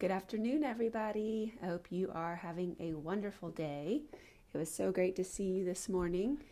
Good afternoon, everybody. I hope you are having a wonderful day. It was so great to see you this morning.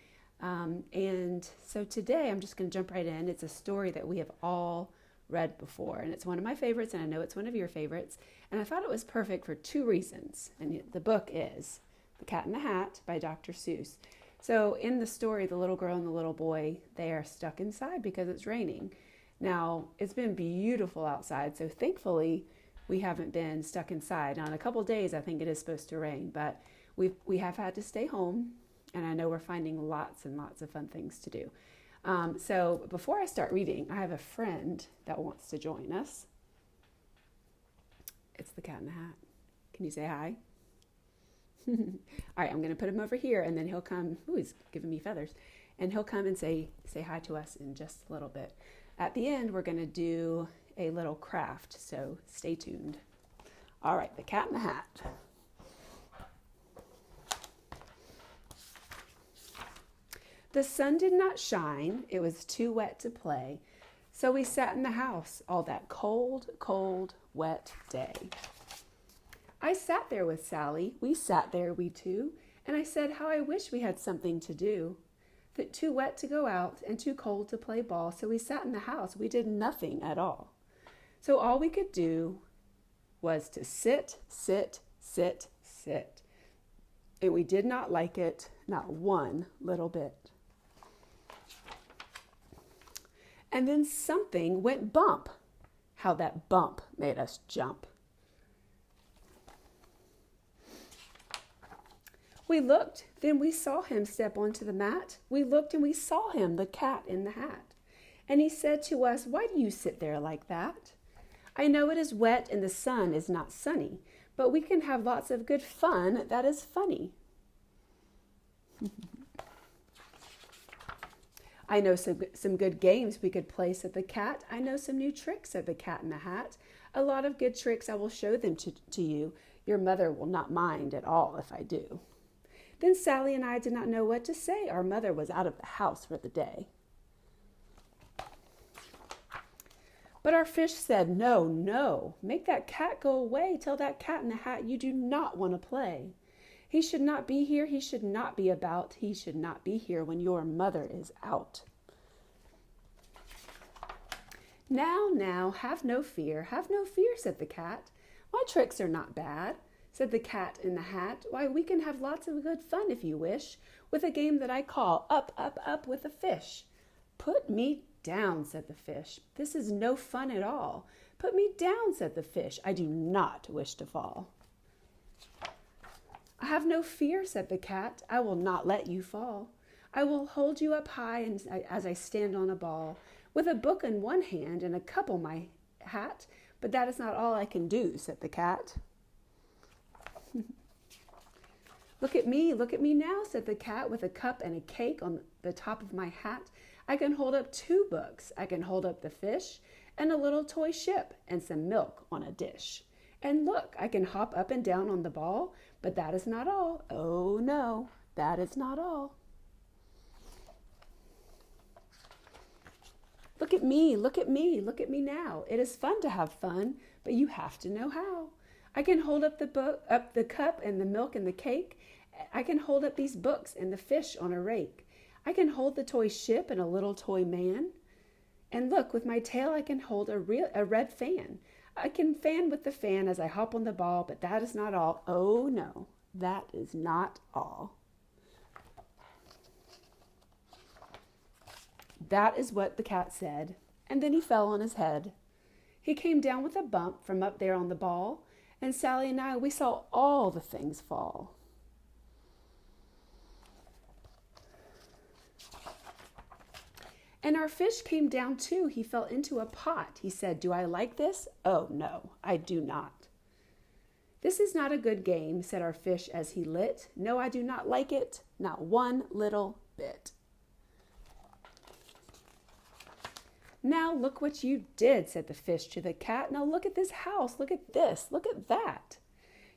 And so today I'm just going to jump right in. It's a story that we have all read before, and it's one of my favorites, and I know it's one of your favorites. And I thought it was perfect for two reasons. And the book is The Cat in the Hat by Dr. Seuss. So in the story, the little girl and the little boy, they are stuck inside because it's raining. Now, it's been beautiful outside, so thankfully, we haven't been stuck inside. Now, in a couple of days, I think it is supposed to rain, but we have had to stay home, and I know we're finding lots and lots of fun things to do. So before I start reading, I have a friend that wants to join us. It's the Cat in the Hat. Can you say hi? All right, I'm going to put him over here, and then he'll come. Ooh, he's giving me feathers. And he'll come and say hi to us in just a little bit. At the end, we're going to do a little craft, so stay tuned. All right, the Cat in the Hat. The sun did not shine, it was too wet to play, so we sat in the house all that cold, cold, wet day. I sat there with Sally, we sat there, we two, and I said how I wish we had something to do. That too wet to go out and too cold to play ball, so we sat in the house, we did nothing at all. So all we could do was to sit, sit, sit, sit. And we did not like it, not one little bit. And then something went bump. How that bump made us jump. We looked, then we saw him step onto the mat. We looked and we saw him, the cat in the hat. And he said to us, "Why do you sit there like that? I know it is wet and the sun is not sunny, but we can have lots of good fun that is funny." "I know some good games we could play," said the cat. "I know some new tricks," said the Cat in the Hat. "A lot of good tricks, I will show them to you. Your mother will not mind at all if I do." Then Sally and I did not know what to say. Our mother was out of the house for the day. But our fish said, "No, no, make that cat go away. Tell that Cat in the Hat you do not want to play. He should not be here. He should not be about. He should not be here when your mother is out." Now, have no fear, said the cat. "My tricks are not bad," said the Cat in the Hat. "Why, we can have lots of good fun if you wish, with a game that I call Up, Up, Up with a Fish." "Put me down," said the fish. "This is no fun at all." "Put me down," said the fish. "I do not wish to fall." "I have no fear," said the cat. "I will not let you fall. I will hold you up high as I stand on a ball, with a book in one hand and a cup on my hat. But that is not all I can do," said the cat. Look at me now," said the cat, "with a cup and a cake on the top of my hat. I can hold up two books. I can hold up the fish and a little toy ship and some milk on a dish. And look, I can hop up and down on the ball, but that is not all. Oh no, that is not all." Look at me now. It is fun to have fun, but you have to know how. I can hold up the cup and the milk and the cake. I can hold up these books and the fish on a rake. I can hold the toy ship and a little toy man. And look, with my tail I can hold a red fan. I can fan with the fan as I hop on the ball, but that is not all. Oh no, that is not all. That is what the cat said, and then he fell on his head. He came down with a bump from up there on the ball, and Sally and I, we saw all the things fall. And our fish came down too. He fell into a pot. He said, "Do I like this? Oh no, I do not." "This is not a good game," said our fish as he lit. "No, I do not like it, not one little bit." "Now look what you did," said the fish to the cat. "Now look at this house, look at this, look at that.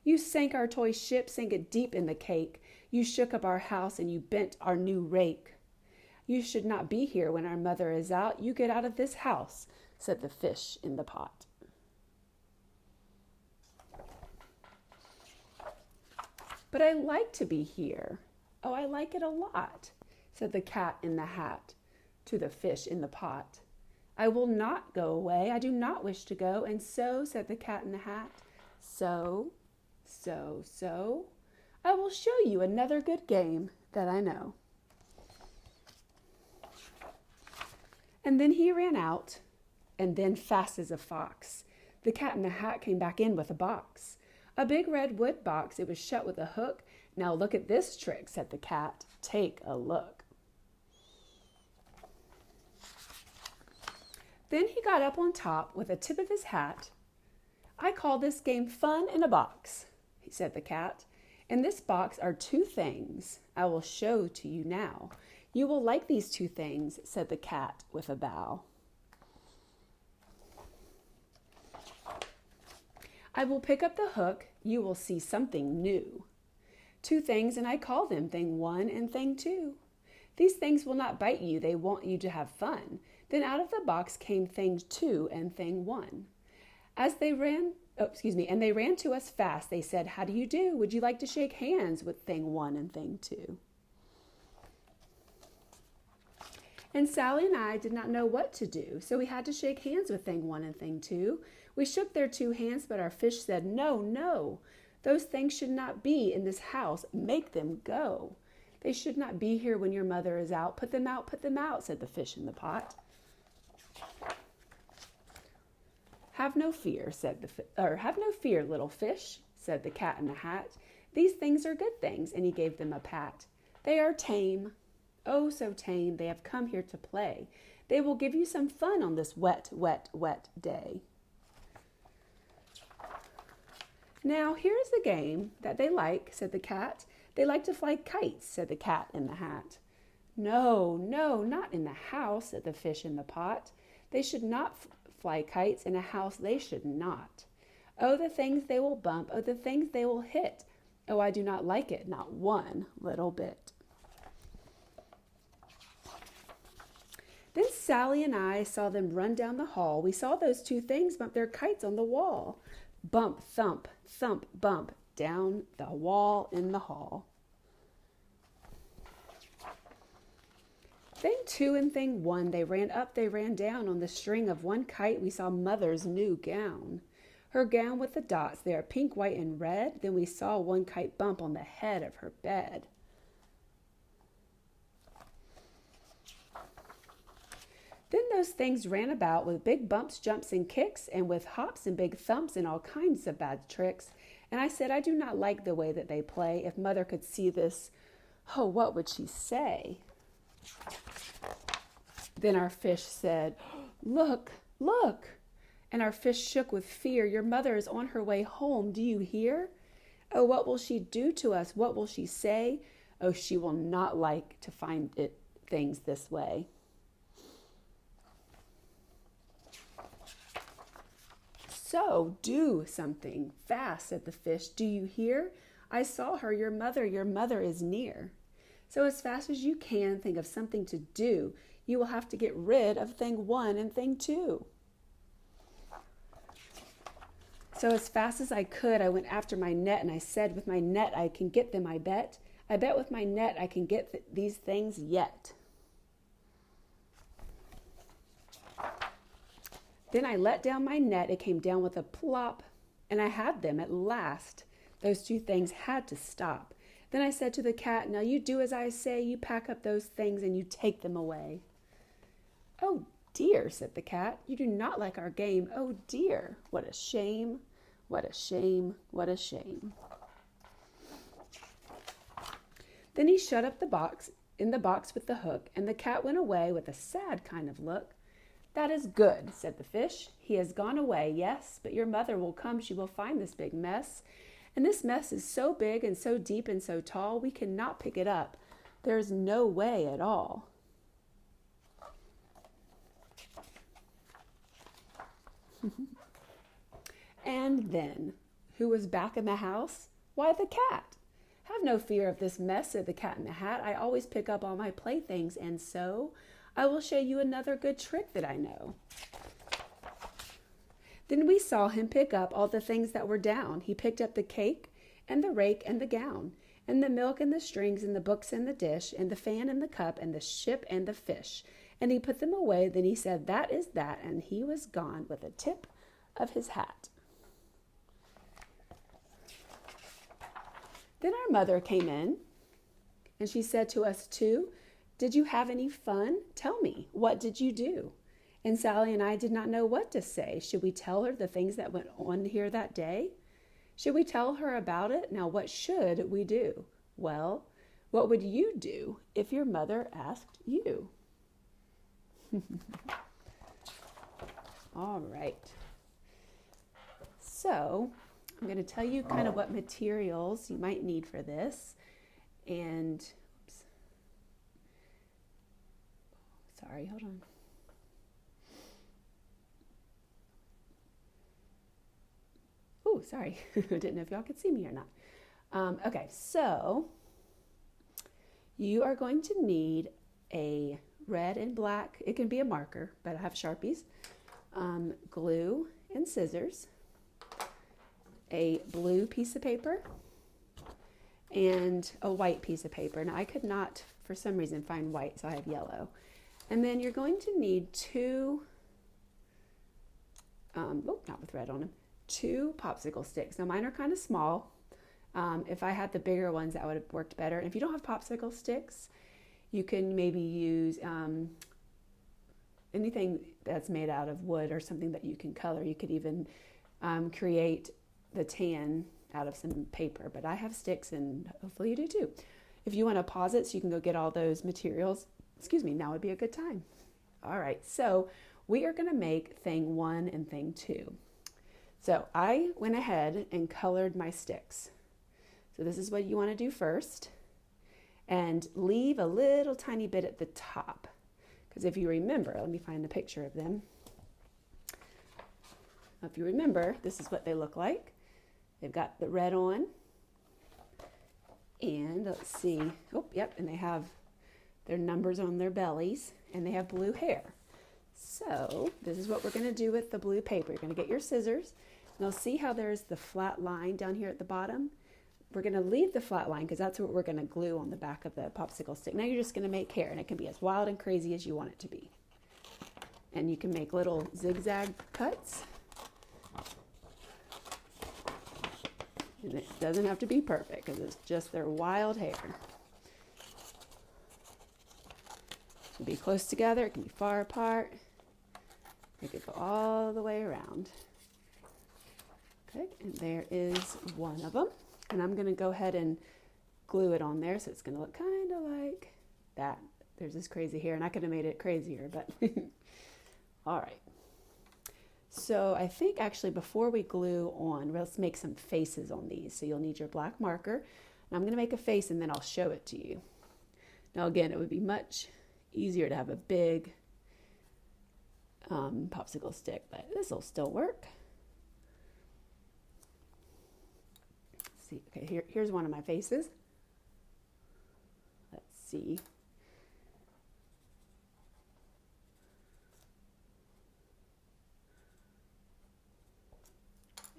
You sank our toy ship, sank it deep in the cake. You shook up our house and you bent our new rake. You should not be here when our mother is out. You get out of this house," said the fish in the pot. But I like to be here. Oh, I like it a lot, said the cat in the hat to the fish in the pot. I will not go away. I do not wish to go. And so, said the cat in the hat, so, I will show you another good game that I know. And then he ran out, and then fast as a fox, the cat in the hat came back in with a box. A big red wood box. It was shut with a hook. Now look at this trick, said the cat. Take a look. Then he got up on top with the tip of his hat. I call this game fun in a box, said the cat. In this box are two things I will show to you now. You will like these two things, said the cat with a bow. I will pick up the hook. You will see something new. Two things, and I call them thing one and thing two. These things will not bite you. They want you to have fun. Then out of the box came thing two and thing one. As they ran, and they ran to us fast. They said, how do you do? Would you like to shake hands with thing one and thing two? And Sally and I did not know what to do, so we had to shake hands with thing one and thing two. We shook their two hands, but our fish said, no, no. Those things should not be in this house. Make them go. They should not be here when your mother is out. Put them out, said the fish in the pot. Have no fear, have no fear, little fish, said the cat in the hat. These things are good things, and he gave them a pat. They are tame, oh so tame. They have come here to play. They will give you some fun on this wet, wet, wet day. Now, here is the game that they like, said the cat. They like to fly kites, said the cat in the hat. No, no, not in the house, said the fish in the pot. They should not fly kites in a house, they should not. Oh, the things they will bump, oh, the things they will hit. Oh, I do not like it, not one little bit. Then Sally and I saw them run down the hall. We saw those two things bump their kites on the wall. Bump, thump, thump, bump, down the wall in the hall. Thing two and thing one, they ran up, they ran down. On the string of one kite, we saw mother's new gown. Her gown with the dots, they are pink, white, and red. Then we saw one kite bump on the head of her bed. Then those things ran about with big bumps, jumps, and kicks, and with hops and big thumps and all kinds of bad tricks. And I said, I do not like the way that they play. If mother could see this, oh, what would she say? Then our fish said, look, look. And our fish shook with fear. Your mother is on her way home. Do you hear? Oh, what will she do to us? What will she say? Oh, she will not like to find things this way. So do something fast, said the fish. Do you hear? I saw her, your mother is near. So as fast as you can, think of something to do. You will have to get rid of thing one and thing two. So as fast as I could, I went after my net, and I said, with my net I can get them, I bet. I bet with my net I can get these things yet. Then I let down my net. It came down with a plop, and I had them at last. Those two things had to stop. Then I said to the cat, now you do as I say. You pack up those things and you take them away. Oh dear, said the cat, you do not like our game. Oh dear, what a shame, what a shame, what a shame. Then he shut up the box with the hook, and the cat went away with a sad kind of look. That is good, said the fish. He has gone away, yes, but your mother will come. She will find this big mess. And this mess is so big and so deep and so tall, we cannot pick it up. There is no way at all. And then, who was back in the house? Why, the cat. Have no fear of this mess, said the cat in the hat. I always pick up all my playthings, and so I will show you another good trick that I know. Then we saw him pick up all the things that were down. He picked up the cake and the rake and the gown. and the milk and the strings and the books and the dish and the fan and the cup and the ship and the fish. And he put them away. Then he said, that is that. And he was gone with a tip of his hat. Then our mother came in, and she said to us too, did you have any fun? Tell me, what did you do? And Sally and I did not know what to say. Should we tell her the things that went on here that day? Should we tell her about it? Now, what should we do? Well, what would you do if your mother asked you? All right. So I'm going to tell you kind of what materials you might need for this. And, oops. Sorry, hold on. Oh, sorry. I didn't know if y'all could see me or not. Okay, so you are going to need a red and black, it can be a marker, but I have Sharpies, glue and scissors, a blue piece of paper, and a white piece of paper. Now I could not, for some reason, find white, so I have yellow. And then you're going to need two, not with red on them, 2 popsicle sticks. Now mine are kind of small. If I had the bigger ones, that would have worked better. And if you don't have popsicle sticks, you can maybe use anything that's made out of wood or something that you can color. You could even create the tan out of some paper, but I have sticks and hopefully you do too. If you want to pause it so you can go get all those materials, now would be a good time. All right, so we are going to make thing 1 and thing 2. So I went ahead and colored my sticks. So this is what you want to do first. And leave a little tiny bit at the top. Because if you remember, let me find the picture of them. If you remember, this is what they look like. They've got the red on. And let's see. Oh, yep, and they have their numbers on their bellies. And they have blue hair. So this is what we're going to do with the blue paper. You're going to get your scissors. And you'll see how there's the flat line down here at the bottom. We're going to leave the flat line because that's what we're going to glue on the back of the popsicle stick. Now you're just going to make hair, and it can be as wild and crazy as you want it to be. And you can make little zigzag cuts. And it doesn't have to be perfect because it's just their wild hair. It can be close together, it can be far apart. Make it go all the way around. Okay, and there is one of them. And I'm going to go ahead and glue it on there so it's going to look kind of like that. There's this crazy hair, and I could have made it crazier, but all right. So I think actually before we glue on, let's make some faces on these. So you'll need your black marker. And I'm going to make a face and then I'll show it to you. Now again, it would be much easier to have a big popsicle stick, but this will still work. Let's see, okay, here's one of my faces. Let's see.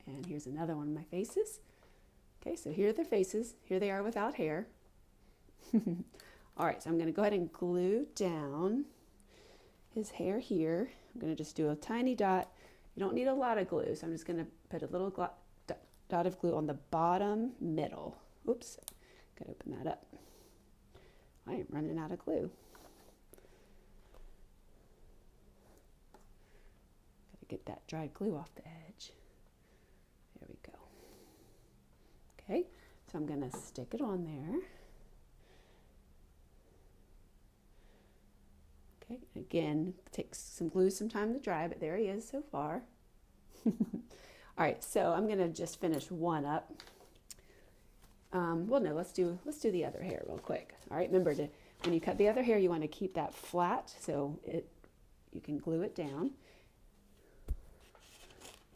And here's another one of my faces. Okay, so here are the faces. Here they are without hair. All right, so I'm going to go ahead and glue down his hair here. I'm going to just do a tiny dot. You don't need a lot of glue, so I'm just going to put a little dot of glue on the bottom middle. Oops, got to open that up. I am running out of glue. Got to get that dried glue off the edge. There we go. Okay, so I'm going to stick it on there. Okay, again, takes some glue some time to dry, but there he is so far. All right, so I'm going to just finish one up. Well, no, let's do the other hair real quick. All right, remember when you cut the other hair, you want to keep that flat so you can glue it down.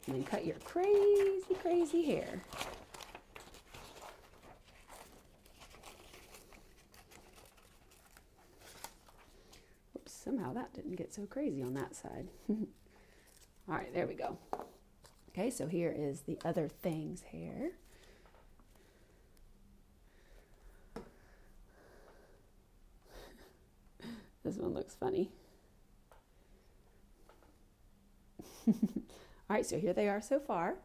And then cut your crazy, crazy hair. Oops, somehow that didn't get so crazy on that side. All right, there we go. Okay, so here is the other thing's hair. This one looks funny. All right, so here they are so far. All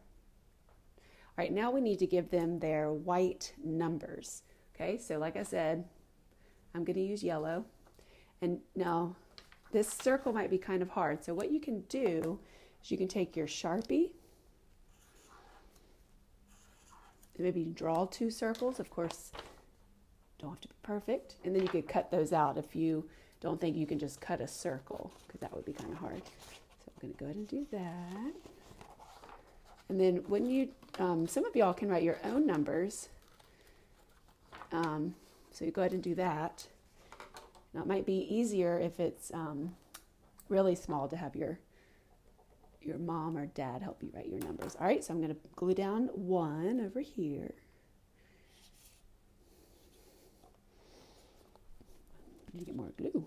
right, now we need to give them their white numbers. Okay, so like I said, I'm going to use yellow. And now this circle might be kind of hard. So what you can do is you can take your Sharpie and maybe draw 2 circles. Of course, don't have to be perfect. And then you could cut those out if you don't think you can just cut a circle, because that would be kind of hard. So I'm going to go ahead and do that. And then when you, some of y'all can write your own numbers. So you go ahead and do that. Now it might be easier if it's really small to have your mom or dad help you write your numbers. All right, so I'm going to glue down 1 over here. Need to get more glue.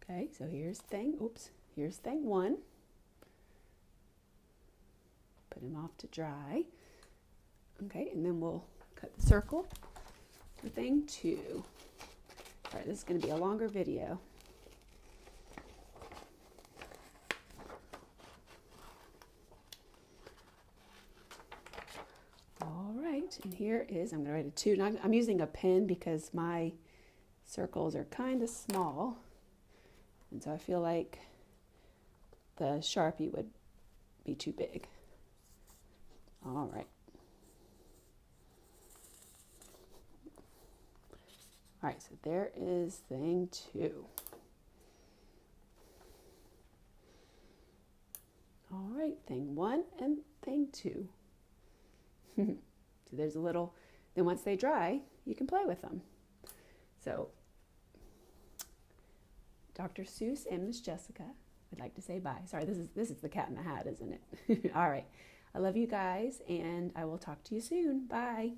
Okay, so here's thing 1. Put him off to dry. Okay, and then we'll cut the circle for thing 2. All right, this is going to be a longer video. All right, and here is, I'm going to write a 2. Now I'm using a pen because my circles are kind of small. And so I feel like the Sharpie would be too big. All right. All right, so there is thing 2. All right, thing 1 and thing 2. So there's a little, then once they dry, you can play with them. So Dr. Seuss and Miss Jessica would like to say bye. Sorry, this is the Cat in the Hat, isn't it? All right. I love you guys, and I will talk to you soon. Bye.